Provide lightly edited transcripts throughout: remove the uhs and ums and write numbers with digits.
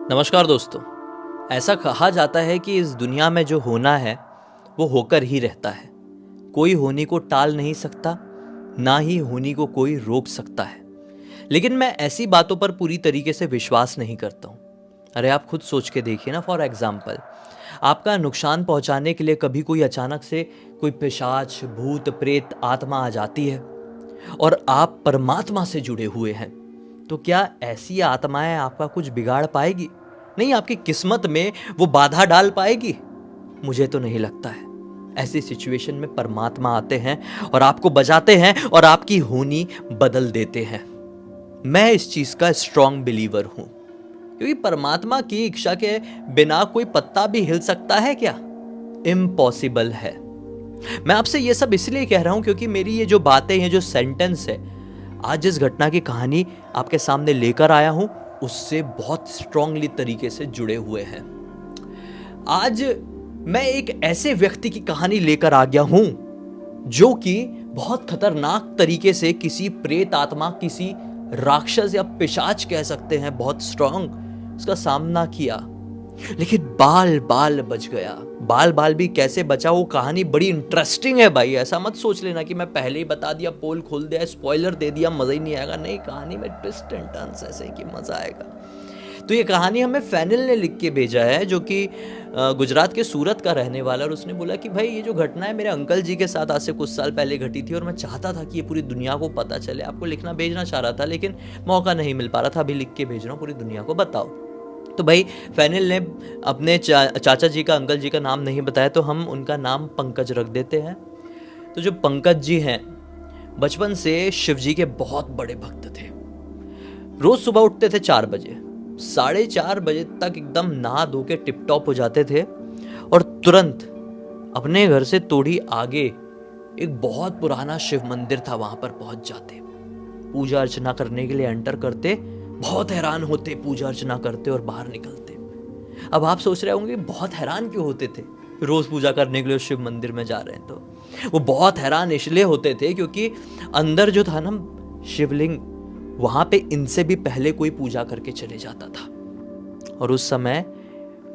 नमस्कार दोस्तों। ऐसा कहा जाता है कि इस दुनिया में जो होना है वो होकर ही रहता है। कोई होनी को टाल नहीं सकता, ना ही होनी को कोई रोक सकता है। लेकिन मैं ऐसी बातों पर पूरी तरीके से विश्वास नहीं करता हूँ। अरे आप खुद सोच के देखिए ना, फॉर एग्जाम्पल आपका नुकसान पहुंचाने के लिए कभी कोई अचानक से कोई पिशाच, भूत, प्रेत, आत्मा आ जाती है और आप परमात्मा से जुड़े हुए हैं, तो क्या ऐसी आत्माएं आपका कुछ बिगाड़ पाएगी? नहीं, आपकी किस्मत में वो बाधा डाल पाएगी? मुझे तो नहीं लगता है। ऐसी सिचुएशन में परमात्मा आते हैं और आपको बचाते हैं और आपकी होनी बदल देते हैं। मैं इस चीज का स्ट्रांग बिलीवर हूं, क्योंकि परमात्मा की इच्छा के बिना कोई पत्ता भी हिल सकता है क्या? इम्पॉसिबल है। मैं आपसे ये सब इसलिए कह रहा हूं क्योंकि मेरी ये जो बातें हैं, जो सेंटेंस है, आज जिस घटना की कहानी आपके सामने लेकर आया हूं उससे बहुत स्ट्रांगली तरीके से जुड़े हुए हैं। आज मैं एक ऐसे व्यक्ति की कहानी लेकर आ गया हूं जो कि बहुत खतरनाक तरीके से किसी प्रेत आत्मा, किसी राक्षस या पिशाच कह सकते हैं, बहुत स्ट्रांग उसका सामना किया, लेकिन बाल बाल बच गया। बाल बाल भी कैसे बचा, वो कहानी बड़ी इंटरेस्टिंग है भाई। ऐसा मत सोच लेना कि मैं पहले ही बता दिया, पोल खोल दिया, स्पॉइलर दे दिया, मजा ही नहीं आएगा। नहीं, कहानी में ट्विस्ट एंड टर्न्स ऐसे कि मजा आएगा। तो ये कहानी हमें फैनिल ने लिख के भेजा है, जो कि गुजरात के सूरत का रहने वाला, और उसने बोला कि भाई ये जो घटना है मेरे अंकल जी के साथ आज से कुछ साल पहले घटी थी और मैं चाहता था कि ये पूरी दुनिया को पता चले। आपको लिखना भेजना चाह रहा था लेकिन मौका नहीं मिल पा रहा था। अभी लिख के भेज रहा हूँ, पूरी दुनिया को बताओ। तो भाई फैनिल ने अपने चाचा जी का, अंकल जी का नाम नहीं बताया, तो हम उनका नाम पंकज रख देते हैं। तो जो पंकज जी हैं, बचपन से शिव जी के बहुत बड़े भक्त थे। रोज सुबह उठते थे 4 बजे, 4:30 बजे तक एकदम नहा धो के टिप टॉप हो जाते थे और तुरंत अपने घर से थोड़ी आगे एक बहुत पुराना शिव मंदिर था, वहां पर पहुंच जाते, पूजा अर्चना करने के लिए एंटर करते। बहुत हैरान होते, पूजा अर्चना करते और बाहर निकलते। अब आप सोच रहे होंगे बहुत हैरान क्यों होते थे, रोज पूजा करने के लिए शिव मंदिर में जा रहे हैं। तो वो बहुत हैरान इसलिए होते थे क्योंकि अंदर जो था ना शिवलिंग, वहां पे इनसे भी पहले कोई पूजा करके चले जाता था और उस समय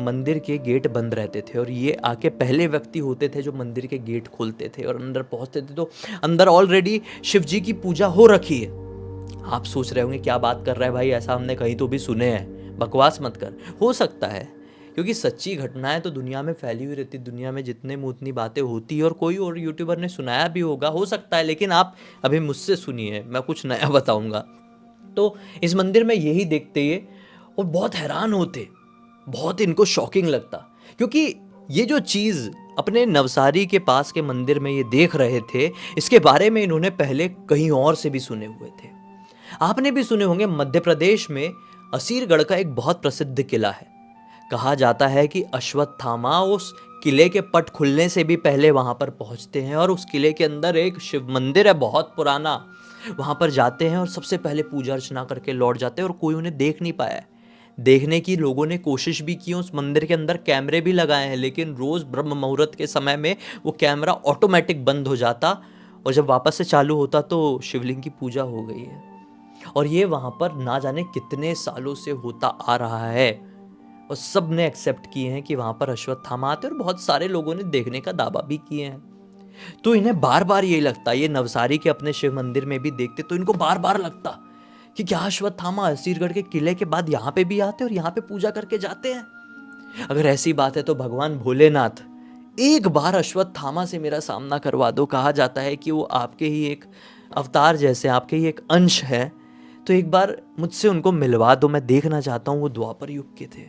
मंदिर के गेट बंद रहते थे और ये आके पहले व्यक्ति होते थे जो मंदिर के गेट खोलते थे और अंदर पहुंचते थे। तो अंदर ऑलरेडी शिव जी की पूजा हो रखी है। आप सोच रहे होंगे क्या बात कर रहा है भाई, ऐसा हमने कहीं तो भी सुने हैं, बकवास मत कर। हो सकता है, क्योंकि सच्ची घटनाएं तो दुनिया में फैली हुई रहती, दुनिया में जितने मुंह उतनी बातें होती है और कोई और यूट्यूबर ने सुनाया भी होगा, हो सकता है। लेकिन आप अभी मुझसे सुनिए, मैं कुछ नया बताऊंगा। तो इस मंदिर में यही देखते ये और बहुत हैरान होते, बहुत इनको शॉकिंग लगता, क्योंकि ये जो चीज अपने नवसारी के पास के मंदिर में ये देख रहे थे, इसके बारे में इन्होंने पहले कहीं और से भी सुने हुए थे। आपने भी सुने होंगे, मध्य प्रदेश में असीरगढ़ का एक बहुत प्रसिद्ध किला है। कहा जाता है कि अश्वत्थामा उस किले के पट खुलने से भी पहले वहां पर पहुंचते हैं और उस किले के अंदर एक शिव मंदिर है बहुत पुराना, वहां पर जाते हैं और सबसे पहले पूजा अर्चना करके लौट जाते हैं और कोई उन्हें देख नहीं पाया है। देखने की लोगों ने कोशिश भी की, उस मंदिर के अंदर कैमरे भी लगाए हैं, लेकिन रोज ब्रह्म मुहूर्त के समय में वो कैमरा ऑटोमेटिक बंद हो जाता और जब वापस से चालू होता तो शिवलिंग की पूजा हो गई है। और ये वहां पर ना जाने कितने सालों से होता आ रहा है और सब ने एक्सेप्ट किए हैं कि वहां पर अश्वत्थामा आते, और बहुत सारे लोगों ने देखने का दावा भी किए हैं। तो इन्हें बार बार यही लगता, ये नवसारी के अपने शिव मंदिर में भी देखते तो इनको बार बार लगता कि क्या अश्वत्थामा असीरगढ़ के किले के बाद यहाँ पे भी आते और यहाँ पे पूजा करके जाते हैं? अगर ऐसी बात है तो भगवान भोलेनाथ एक बार अश्वत्थामा से मेरा सामना करवा दो। कहा जाता है कि वो आपके ही एक अवतार जैसे, आपके ही एक अंश है, तो एक बार मुझसे उनको मिलवा दो। मैं देखना चाहता हूँ वो द्वापर युग के थे,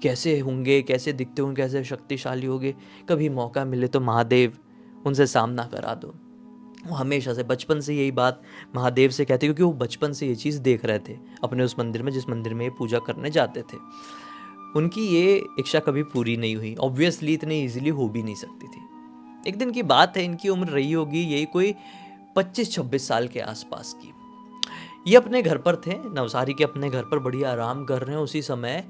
कैसे होंगे, कैसे दिखते होंगे, कैसे शक्तिशाली होंगे। कभी मौका मिले तो महादेव, उनसे सामना करा दो। वो हमेशा से, बचपन से यही बात महादेव से कहते, क्योंकि वो बचपन से ये चीज़ देख रहे थे अपने उस मंदिर में, जिस मंदिर में ये पूजा करने जाते थे। उनकी ये इच्छा कभी पूरी नहीं हुई, ऑब्वियसली इतनी इजीली हो भी नहीं सकती थी। एक दिन की बात है, इनकी उम्र रही होगी यही कोई 25-26 साल के आसपास की। ये अपने घर पर थे, नवसारी के अपने घर पर बढ़िया आराम कर रहे हैं। उसी समय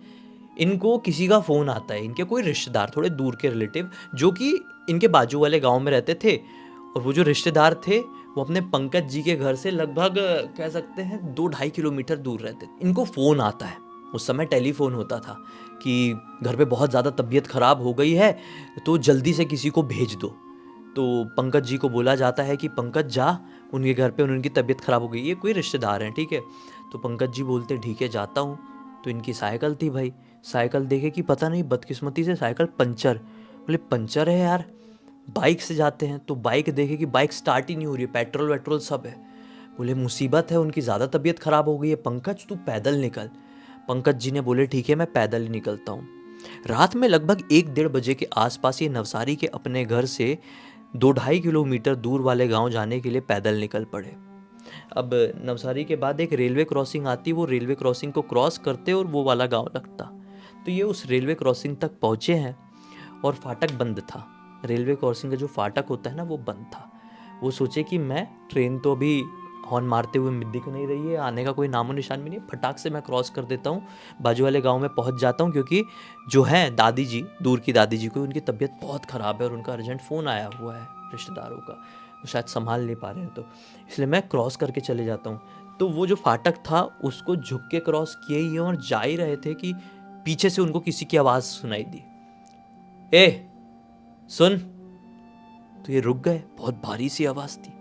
इनको किसी का फ़ोन आता है, इनके कोई रिश्तेदार, थोड़े दूर के रिलेटिव, जो कि इनके बाजू वाले गांव में रहते थे। और वो जो रिश्तेदार थे वो अपने पंकज जी के घर से लगभग कह सकते हैं 2-2.5 किलोमीटर दूर रहते थे। इनको फ़ोन आता है उस समय टेलीफोन होता था कि घर पे बहुत ज़्यादा तबीयत ख़राब हो गई है तो जल्दी से किसी को भेज दो। तो पंकज जी को बोला जाता है कि पंकज जा उनके घर पे, उनकी तबीयत ख़राब हो गई, ये कोई रिश्तेदार हैं, ठीक है। तो पंकज जी बोलते ठीक है जाता हूँ। तो इनकी साइकिल थी भाई, साइकिल देखे कि पता नहीं बदकिस्मती से साइकिल पंचर। बोले पंचर है यार, बाइक से जाते हैं। तो बाइक देखे कि बाइक स्टार्ट ही नहीं हो रही है, पेट्रोल वेट्रोल सब है। बोले मुसीबत है, उनकी ज़्यादा तबीयत ख़राब हो गई है, पंकज तू पैदल निकल। पंकज जी ने बोले ठीक है मैं पैदल ही निकलता हूँ। रात में लगभग 1-1:30 के आसपास ये नवसारी के अपने घर से 2-2.5 किलोमीटर दूर वाले गांव जाने के लिए पैदल निकल पड़े। अब नवसारी के बाद एक रेलवे क्रॉसिंग आती, वो रेलवे क्रॉसिंग को क्रॉस करते और वो वाला गांव लगता। तो ये उस रेलवे क्रॉसिंग तक पहुँचे हैं और फाटक बंद था। रेलवे क्रॉसिंग का जो फाटक होता है ना वो बंद था। वो सोचे कि मैं ट्रेन तो अभी हॉर्न मारते हुए दिख नहीं रही है, आने का कोई नामो निशान भी नहीं, फटाक से मैं क्रॉस कर देता हूँ, बाजू वाले गांव में पहुँच जाता हूँ। क्योंकि जो है दादी जी, दूर की दादी जी को उनकी तबीयत बहुत ख़राब है और उनका अर्जेंट फ़ोन आया हुआ है रिश्तेदारों का, वो शायद संभाल नहीं पा रहे हैं, तो इसलिए मैं क्रॉस करके चले जाता हूँ। तो वो जो फाटक था उसको झुक के क्रॉस किए ही और जा ही रहे थे कि पीछे से उनको किसी की आवाज़ सुनाई दी, ए सुन। तो ये रुक गए, बहुत भारी सी आवाज़ थी।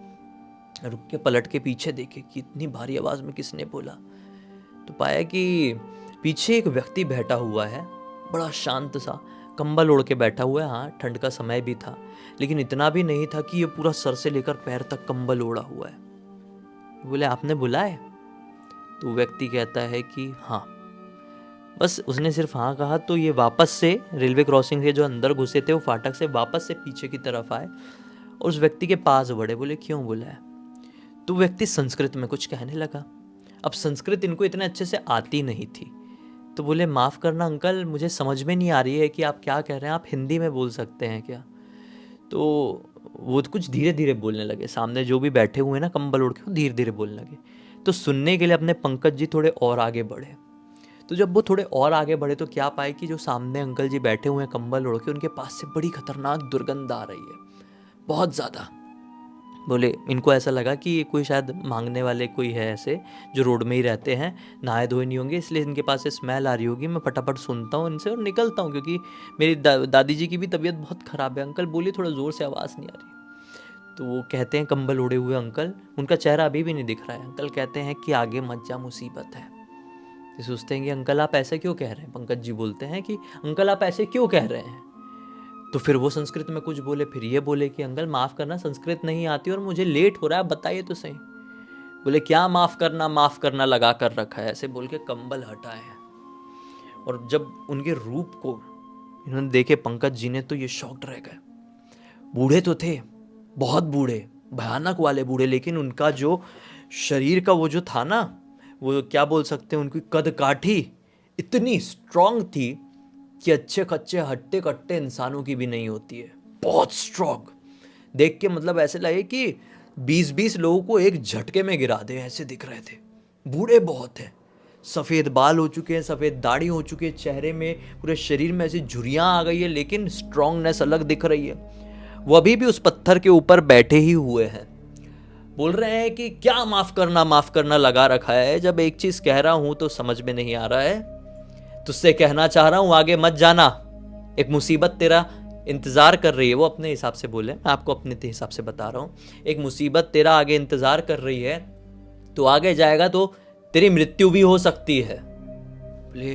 रुक के पलट के पीछे देखे कि इतनी भारी आवाज़ में किसने बोला। तो पाया कि पीछे एक व्यक्ति बैठा हुआ है, बड़ा शांत सा, कंबल ओढ़ के बैठा हुआ है। हाँ ठंड का समय भी था, लेकिन इतना भी नहीं था कि ये पूरा सर से लेकर पैर तक कंबल ओढ़ा हुआ है। बोले आपने बुलाए? तो व्यक्ति कहता है कि हाँ। बस उसने सिर्फ हाँ कहा तो ये वापस से रेलवे क्रॉसिंग से जो अंदर घुसे थे वो फाटक से वापस से पीछे की तरफ आए और उस व्यक्ति के पास बढ़े। बोले क्यों बुलाया? तो व्यक्ति संस्कृत में कुछ कहने लगा। अब संस्कृत इनको इतने अच्छे से आती नहीं थी, तो बोले माफ़ करना अंकल, मुझे समझ में नहीं आ रही है कि आप क्या कह रहे हैं, आप हिंदी में बोल सकते हैं क्या? तो वो कुछ धीरे धीरे बोलने लगे। सामने जो भी बैठे हुए ना कंबल ओढ़ के, वो धीरे धीरे बोलने लगे। तो सुनने के लिए अपने पंकज जी थोड़े और आगे बढ़े। तो जब वो थोड़े और आगे बढ़े तो क्या पाए कि जो सामने अंकल जी बैठे हुए हैं कंबल ओढ़ के, उनके पास से बड़ी खतरनाक दुर्गंध आ रही है, बहुत ज़्यादा। बोले इनको ऐसा लगा कि ये कोई शायद मांगने वाले कोई है ऐसे जो रोड में ही रहते हैं, नहाए धोए नहीं होंगे, इसलिए इनके पास से स्मेल आ रही होगी। मैं फटाफट सुनता हूँ इनसे और निकलता हूँ, क्योंकि मेरी दादी जी की भी तबीयत बहुत ख़राब है। अंकल बोलिए, थोड़ा ज़ोर से आवाज़ नहीं आ रही। तो वो कहते हैं कंबल ओढ़े हुए अंकल, उनका चेहरा अभी भी नहीं दिख रहा है। अंकल कहते हैं कि आगे मत जा, मुसीबत है। तो सोचते हैं कि अंकल आप ऐसे क्यों कह रहे हैं? पंकज जी बोलते हैं कि अंकल आप ऐसे क्यों कह रहे हैं? तो फिर वो संस्कृत में कुछ बोले, फिर ये बोले कि अंकल माफ़ करना, संस्कृत नहीं आती और मुझे लेट हो रहा है, बताइए तो सही। बोले क्या माफ़ करना लगा कर रखा है, ऐसे बोल के कंबल हटाए हैं। और जब उनके रूप को इन्होंने देखे पंकज जी ने, तो ये शॉक्ड रह गए। बूढ़े तो थे, बहुत बूढ़े, भयानक वाले बूढ़े, लेकिन उनका जो शरीर का वो जो था ना, वो क्या बोल सकते हैं, उनकी कद काठी इतनी स्ट्रांग थी कि अच्छे कच्चे हट्टे कट्टे इंसानों की भी नहीं होती है, बहुत स्ट्रांग। देख के मतलब ऐसे लगे कि 20-20 लोगों को एक झटके में गिरा दे, ऐसे दिख रहे थे। बूढ़े बहुत हैं, सफ़ेद बाल हो चुके हैं, सफ़ेद दाढ़ी हो चुकी है, चेहरे में पूरे शरीर में ऐसी झुर्रियाँ आ गई है, लेकिन स्ट्रांगनेस अलग दिख रही है। वो अभी भी उस पत्थर के ऊपर बैठे ही हुए हैं। बोल रहे हैं कि क्या माफ़ करना लगा रखा है, जब एक चीज़ कह रहा हूँ तो समझ में नहीं आ रहा है। तुझसे कहना चाह रहा हूँ आगे मत जाना, एक मुसीबत तेरा इंतज़ार कर रही है। वो अपने हिसाब से बोले, मैं आपको अपने हिसाब से बता रहा हूँ। एक मुसीबत तेरा आगे इंतज़ार कर रही है, तो आगे जाएगा तो तेरी मृत्यु भी हो सकती है। बोले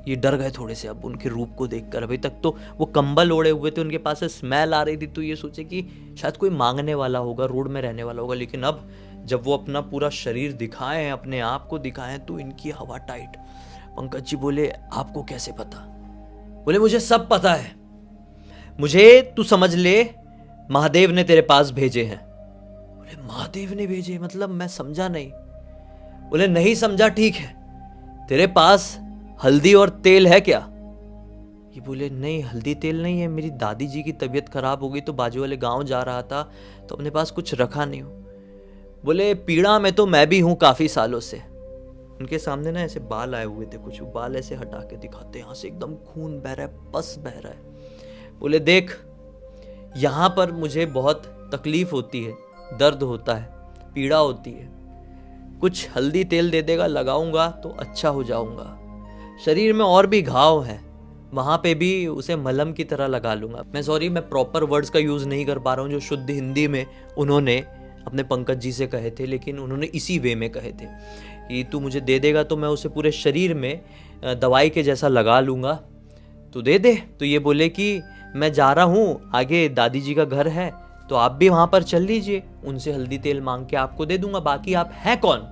ये डर गए थोड़े से अब उनके रूप को देखकर। अभी तक तो वो कंबल ओढ़े हुए थे, उनके पास से स्मेल आ रही थी, तो ये सोचे कि शायद कोई मांगने वाला होगा, रोड में रहने वाला होगा। लेकिन अब जब वो अपना पूरा शरीर दिखाए हैं, अपने आप को दिखाएं, तो इनकी हवा टाइट। पंकज जी बोले आपको कैसे पता? बोले मुझे सब पता है, मुझे तू समझ ले महादेव ने तेरे पास भेजे हैं। बोले महादेव ने भेजे मतलब? मैं समझा नहीं। बोले नहीं समझा, ठीक है, तेरे पास हल्दी और तेल है क्या? ये बोले नहीं हल्दी तेल नहीं है, मेरी दादी जी की तबीयत खराब हो गई तो बाजू वाले गांव जा रहा था तो अपने पास कुछ रखा नहीं हो। बोले पीड़ा में तो मैं भी हूं काफी सालों से। उनके सामने ना ऐसे बाल आए हुए थे, कुछ बाल ऐसे हटा के दिखाते, यहाँ से एकदम खून बह रहा है, पस बह रहा है। बोले देख यहाँ पर मुझे बहुत तकलीफ होती है, दर्द होता है, पीड़ा होती है, कुछ हल्दी तेल दे देगा, लगाऊंगा तो अच्छा हो जाऊंगा। शरीर में और भी घाव हैं, वहाँ पे भी उसे मलहम की तरह लगा लूँगा। मैं प्रॉपर वर्ड्स का यूज़ नहीं कर पा रहा हूँ जो शुद्ध हिंदी में उन्होंने अपने पंकज जी से कहे थे, लेकिन उन्होंने इसी वे में कहे थे कि तू मुझे दे देगा तो मैं उसे पूरे शरीर में दवाई के जैसा लगा लूँगा, तो दे दे। तो ये बोले कि मैं जा रहा हूँ, आगे दादी जी का घर है, तो आप भी वहाँ पर चल लीजिए, उनसे हल्दी तेल मांग के आपको दे दूंगा, बाकी आप हैं कौन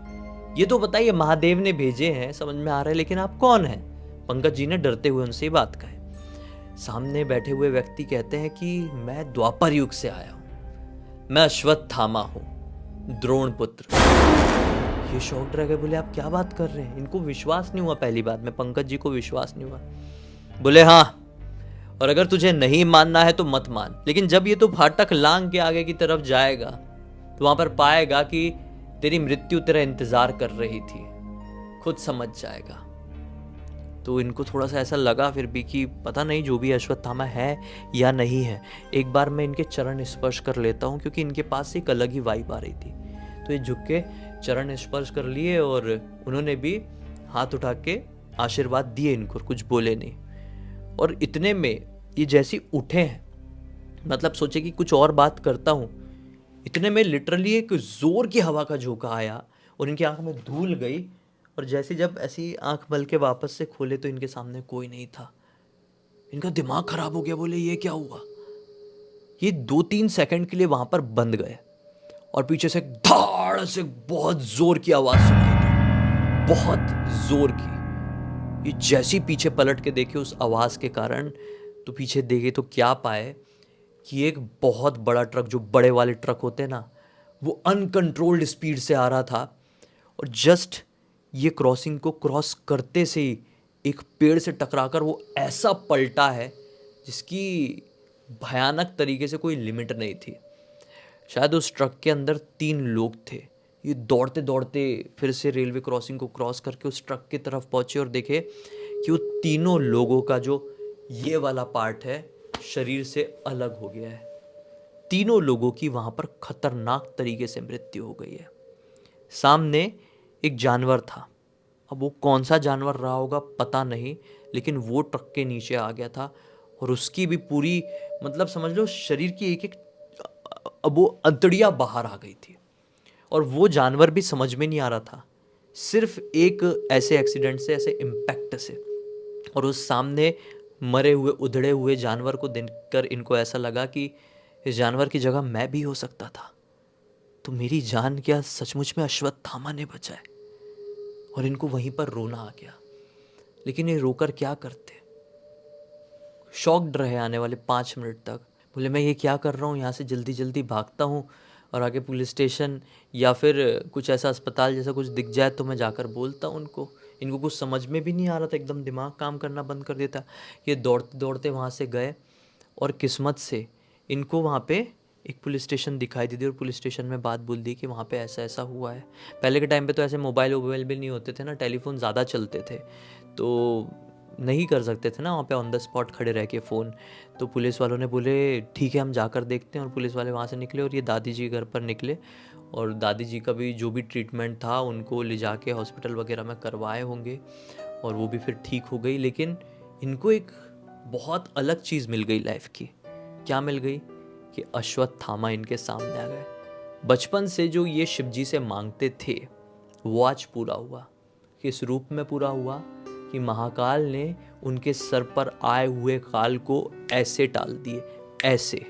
ये तो बताइए। महादेव ने भेजे हैं समझ में आ रहा है, लेकिन आप कौन हैं? पंकज जी ने डरते हुए उनसे बात कही। सामने बैठे हुए व्यक्ति कहते हैं कि मैं द्वापर युग से आया हूं, मैं अश्वत्थामा हूं, द्रोण पुत्र। ये शॉक्ड रह गए, बोले आप क्या बात कर रहे हैं? इनको विश्वास नहीं हुआ, पहली बात में पंकज जी को विश्वास नहीं हुआ। बोले हाँ, और अगर तुझे नहीं मानना है तो मत मान, लेकिन जब ये तो फाटक लांग के आगे की तरफ जाएगा तो वहां पर पाएगा कि तेरी मृत्यु तेरा इंतजार कर रही थी, खुद समझ जाएगा। तो इनको थोड़ा सा ऐसा लगा फिर भी कि पता नहीं जो भी अश्वत्थामा है या नहीं है, एक बार मैं इनके चरण स्पर्श कर लेता हूँ, क्योंकि इनके पास से एक अलग ही वाइब आ रही थी। तो ये झुक के चरण स्पर्श कर लिए और उन्होंने भी हाथ उठा के आशीर्वाद दिए इनको, कुछ बोले नहीं। और इतने में ये जैसी उठे हैं, मतलब सोचे कि कुछ और बात करता हूँ, इतने में लिटरली एक जोर की हवा का झोंका आया और इनकी आंख में धूल गई, और जैसे जब ऐसी आंख मल के वापस से खोले तो इनके सामने कोई नहीं था। इनका दिमाग खराब हो गया, बोले ये क्या हुआ? ये 2-3 सेकंड के लिए वहां पर बंद गए और पीछे से धाड़ से बहुत जोर की आवाज सुनाई दी, बहुत जोर की। ये जैसी पीछे पलट के देखे उस आवाज के कारण, तो पीछे देखे तो क्या पाए कि एक बहुत बड़ा ट्रक, जो बड़े वाले ट्रक होते हैं ना, वो अनकंट्रोल्ड स्पीड से आ रहा था। और जस्ट ये क्रॉसिंग को क्रॉस करते से ही एक पेड़ से टकराकर वो ऐसा पलटा है जिसकी भयानक तरीके से कोई लिमिट नहीं थी। शायद उस ट्रक के अंदर 3 लोग थे। ये दौड़ते दौड़ते फिर से रेलवे क्रॉसिंग को क्रॉस करके उस ट्रक की तरफ पहुंचे और देखे कि वो तीनों लोगों का जो ये वाला पार्ट है शरीर से अलग हो गया है। तीनों लोगों की वहां पर खतरनाक तरीके से मृत्यु हो गई है। सामने एक जानवर था, अब वो कौन सा जानवर रहा होगा पता नहीं, लेकिन वो ट्रक के नीचे आ गया था और उसकी भी पूरी, मतलब समझ लो शरीर की एक एक अब वो अंतड़ियां बाहर आ गई थी। और वो जानवर भी समझ में नहीं आ रहा था, सिर्फ एक ऐसे एक्सीडेंट से, ऐसे इम्पैक्ट से। और उस सामने मरे हुए उधड़े हुए जानवर को देखकर इनको ऐसा लगा कि इस जानवर की जगह मैं भी हो सकता था, तो मेरी जान क्या सचमुच में अश्वत्थामा ने बचाए? और इनको वहीं पर रोना आ गया, लेकिन ये रोकर क्या करते? शॉक्ड रहे आने वाले 5 मिनट तक। बोले मैं ये क्या कर रहा हूँ, यहाँ से जल्दी जल्दी भागता हूँ और आगे पुलिस स्टेशन या फिर कुछ ऐसा अस्पताल जैसा कुछ दिख जाए तो मैं जाकर बोलता हूँ उनको। इनको कुछ समझ में भी नहीं आ रहा था, एकदम दिमाग काम करना बंद कर देता। ये दौड़ते दौड़ते वहाँ से गए और किस्मत से इनको वहाँ पे एक पुलिस स्टेशन दिखाई दी थी और पुलिस स्टेशन में बात बोल दी कि वहाँ पे ऐसा ऐसा हुआ है। पहले के टाइम पे तो ऐसे मोबाइल भी नहीं होते थे ना, टेलीफोन ज़्यादा चलते थे, तो नहीं कर सकते थे ना वहाँ पे ऑन द स्पॉट खड़े रह के फ़ोन। तो पुलिस वालों ने बोले ठीक है हम जाकर देखते हैं, और पुलिस वाले वहाँ से निकले और ये दादी जी घर पर निकले और दादी जी का भी जो भी ट्रीटमेंट था उनको ले जाके हॉस्पिटल वगैरह में करवाए होंगे और वो भी फिर ठीक हो गई। लेकिन इनको एक बहुत अलग चीज़ मिल गई लाइफ की। क्या मिल गई? कि अश्वत्थामा इनके सामने आ गए। बचपन से जो ये शिवजी से मांगते थे वो आज पूरा हुआ। किस रूप में पूरा हुआ? कि महाकाल ने उनके सर पर आए हुए काल को ऐसे टाल दिए, ऐसे।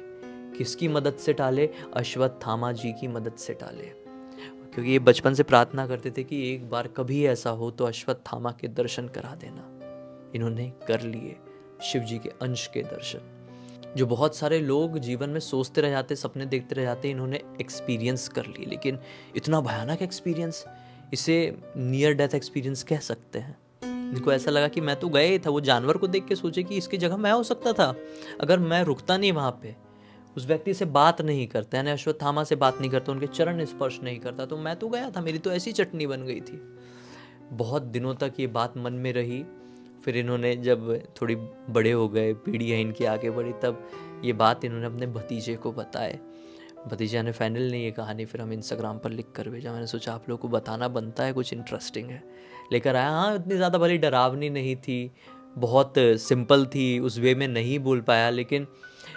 किसकी मदद से टाले? अश्वत्थामा जी की मदद से टाले, क्योंकि ये बचपन से प्रार्थना करते थे कि एक बार कभी ऐसा हो तो अश्वत्थामा के दर्शन करा देना। इन्होंने कर लिए शिव जी के अंश के दर्शन, जो बहुत सारे लोग जीवन में सोचते रह जाते, सपने देखते रह जाते, इन्होंने एक्सपीरियंस कर लिए। लेकिन इतना भयानक एक्सपीरियंस, इसे नियर डेथ एक्सपीरियंस कह सकते हैं। इनको ऐसा लगा कि मैं तो गया ही था, वो जानवर को देख के सोचे कि इसकी जगह मैं हो सकता था अगर मैं रुकता नहीं वहाँ पे, उस व्यक्ति से बात नहीं करता, यानी अश्वत्थामा से बात नहीं करता, उनके चरण स्पर्श नहीं करता, तो मैं तो गया था, मेरी तो ऐसी चटनी बन गई थी। बहुत दिनों तक ये बात मन में रही। फिर इन्होंने जब थोड़ी बड़े हो गए, पीढ़ियाँ इनकी आगे बढ़ी, तब ये बात इन्होंने अपने भतीजे को बताए। भतीजा ने फाइनल ने ये कहानी फिर हम इंस्टाग्राम पर लिख कर भेजा। मैंने सोचा आप लोगों को बताना बनता है, कुछ इंटरेस्टिंग है। लेकर आया। हाँ, इतनी ज़्यादा भली डरावनी नहीं थी, बहुत सिंपल थी, उस वे में नहीं बोल पाया, लेकिन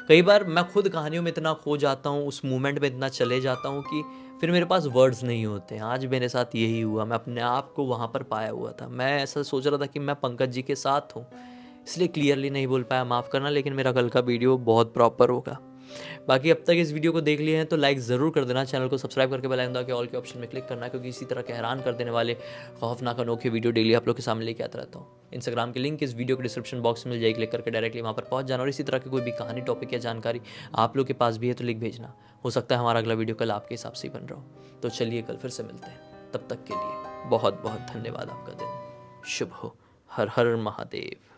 कई बार मैं खुद कहानियों में इतना खो जाता हूँ, उस मोमेंट में इतना चले जाता हूँ कि फिर मेरे पास वर्ड्स नहीं होते। आज मेरे साथ यही हुआ, मैं अपने आप को वहाँ पर पाया हुआ था। मैं ऐसा सोच रहा था कि मैं पंकज जी के साथ हूँ, इसलिए क्लियरली नहीं बोल पाया, माफ़ करना, लेकिन मेरा कल का वीडियो बहुत प्रॉपर होगा। बाकी अब तक इस वीडियो को देख लिए हैं तो लाइक ज़रूर कर देना, चैनल को सब्सक्राइब करके बेल आइकन दबा के ऑल के ऑप्शन में क्लिक करना, क्योंकि इसी तरह के हैरान कर देने वाले खौफनाक अनोखे वीडियो डेली आप लोग के सामने लेके आता रहता हूँ। इंस्टाग्राम की लिंक इस वीडियो के डिस्क्रिप्शन बॉक्स में मिल जाएगी, क्लिक करके डायरेक्टली वहाँ पर पहुँच जाना। और इसी तरह की कोई भी कहानी, टॉपिक या जानकारी आप लोग के पास भी है तो लिख भेजना, हो सकता है हमारा अगला वीडियो कल आपके हिसाब से ही बन रहा हो। तो चलिए कल फिर से मिलते हैं, तब तक के लिए बहुत बहुत धन्यवाद। आपका दिन शुभ हो। हर हर महादेव।